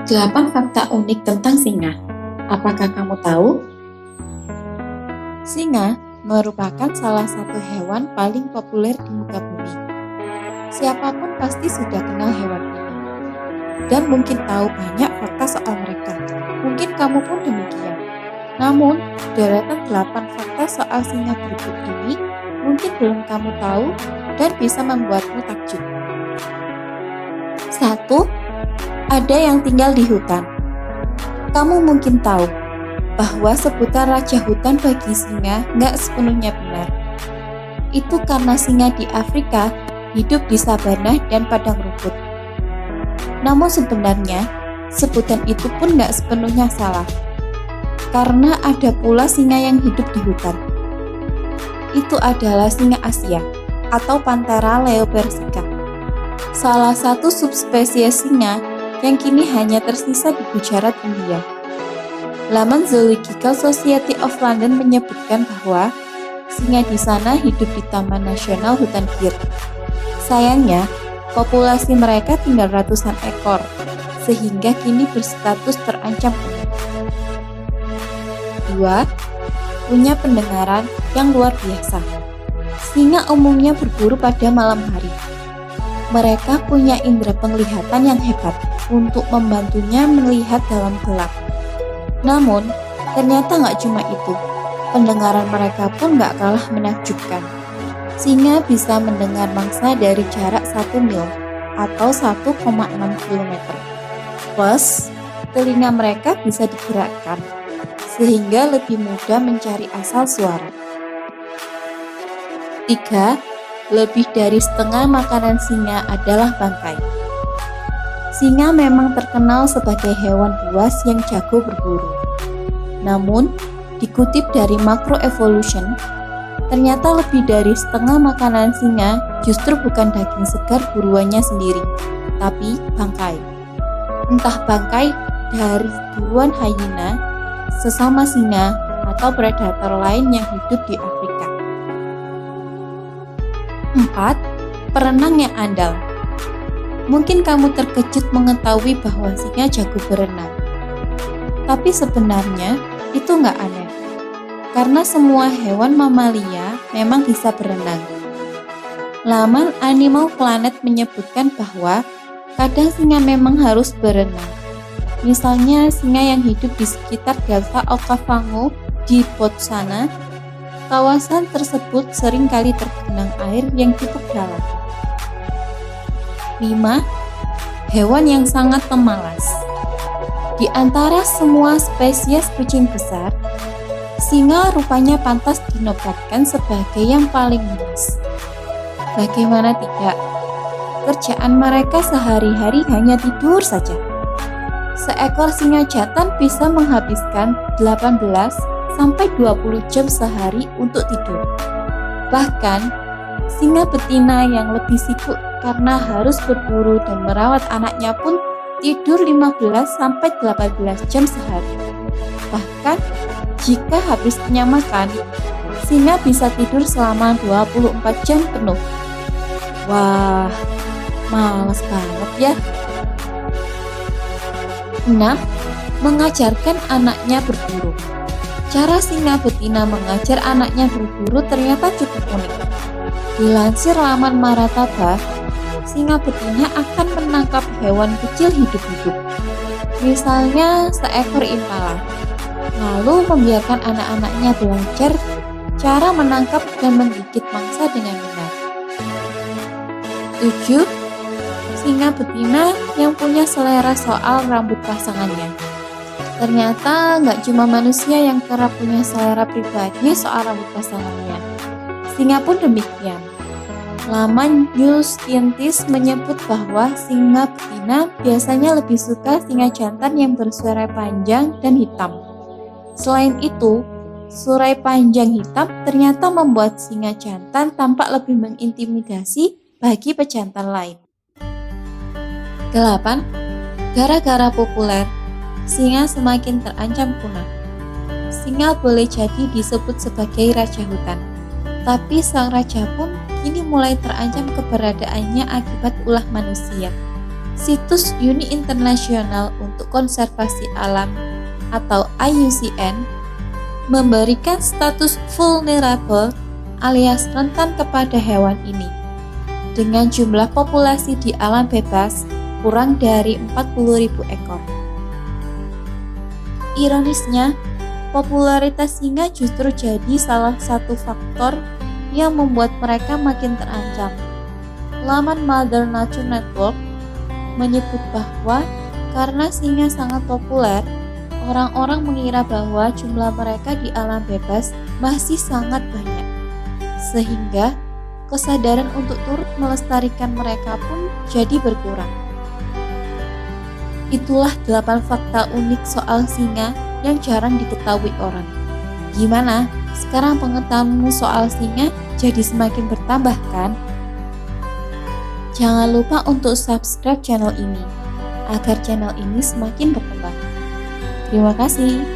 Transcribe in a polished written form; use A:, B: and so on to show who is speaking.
A: 8 fakta unik tentang singa. Apakah kamu tahu?
B: Singa merupakan salah satu hewan paling populer di muka bumi. Siapapun pasti sudah kenal hewan ini dan mungkin tahu banyak fakta soal mereka. Mungkin kamu pun demikian. Namun, deretan 8 fakta soal singa berikut ini mungkin belum kamu tahu dan bisa membuatmu takjub. 1. Ada yang tinggal di hutan. Kamu mungkin tahu bahwa sebutan raja hutan bagi singa nggak sepenuhnya benar. Itu karena singa di Afrika hidup di savanah dan padang rumput. Namun sebenarnya, sebutan itu pun nggak sepenuhnya salah. Karena ada pula singa yang hidup di hutan. Itu adalah singa Asia atau Panthera leopersica. Salah satu subspesies singa yang kini hanya tersisa di Gujarat, India. Laman Zoological Society of London menyebutkan bahwa singa di sana hidup di Taman Nasional Hutan Gir. Sayangnya, populasi mereka tinggal ratusan ekor, sehingga kini berstatus terancam punah. 2. Punya pendengaran yang luar biasa. Singa umumnya berburu pada malam hari. Mereka punya indera penglihatan yang hebat untuk membantunya melihat dalam gelap. Namun, ternyata nggak cuma itu. Pendengaran mereka pun nggak kalah menakjubkan. Singa bisa mendengar mangsa dari jarak 1 mil atau 1,6 km. Plus, telinga mereka bisa digerakkan, sehingga lebih mudah mencari asal suara. 3. Lebih dari setengah makanan singa adalah bangkai. Singa memang terkenal sebagai hewan buas yang jago berburu. Namun, dikutip dari Macroevolution, ternyata lebih dari setengah makanan singa justru bukan daging segar buruannya sendiri, tapi bangkai. Entah bangkai dari buruan hyena, sesama singa, atau predator lain yang hidup di Afrika. 4. Perenang yang andal. Mungkin kamu terkejut mengetahui bahwa singa jago berenang. Tapi sebenarnya itu nggak aneh. Karena semua hewan mamalia memang bisa berenang. Laman Animal Planet menyebutkan bahwa kadang singa memang harus berenang. Misalnya singa yang hidup di sekitar Delta Okavango di Botswana. Kawasan tersebut sering kali tergenang air yang cukup dalam. 5. Hewan yang sangat pemalas. Di antara semua spesies kucing besar, singa rupanya pantas dinobatkan sebagai yang paling malas. Bagaimana tidak? Kerjaan mereka sehari-hari hanya tidur saja. Seekor singa jantan bisa menghabiskan 18 sampai 20 jam sehari untuk tidur. Bahkan, singa betina yang lebih sibuk karena harus berburu dan merawat anaknya pun tidur 15 sampai 18 jam sehari. Bahkan, jika habis kenyang makan, singa bisa tidur selama 24 jam penuh. Wah, malas banget ya. 6. Mengajarkan anaknya berburu. Cara singa betina mengajar anaknya berburu ternyata cukup unik. Dilansir laman Marataba, singa betina akan menangkap hewan kecil hidup-hidup. Misalnya seekor impala. Lalu membiarkan anak-anaknya belajar cara menangkap dan menggigit mangsa dengan benar. 7. Singa betina yang punya selera soal rambut pasangannya. Ternyata nggak cuma manusia yang kerap punya selera pribadi soal rambut pasangannya. Singa pun demikian. Laman New Scientist menyebut bahwa singa betina biasanya lebih suka singa jantan yang bersurai panjang dan hitam. Selain itu, surai panjang hitam ternyata membuat singa jantan tampak lebih mengintimidasi bagi pejantan lain. 8. Gara-gara populer, singa semakin terancam punah. Singa boleh jadi disebut sebagai raja hutan, tapi sang raja pun kini mulai terancam keberadaannya akibat ulah manusia. Situs Uni Internasional untuk Konservasi Alam atau IUCN memberikan status vulnerable alias rentan kepada hewan ini dengan jumlah populasi di alam bebas kurang dari 40.000 ekor. Ironisnya, popularitas singa justru jadi salah satu faktor yang membuat mereka makin terancam. Laman Mother Nature Network menyebut bahwa karena singa sangat populer, orang-orang mengira bahwa jumlah mereka di alam bebas masih sangat banyak, sehingga kesadaran untuk turut melestarikan mereka pun jadi berkurang. Itulah 8 fakta unik soal singa yang jarang diketahui orang. Gimana? Sekarang pengetahuanmu soal singa jadi semakin bertambah kan? Jangan lupa untuk subscribe channel ini, agar channel ini semakin berkembang. Terima kasih.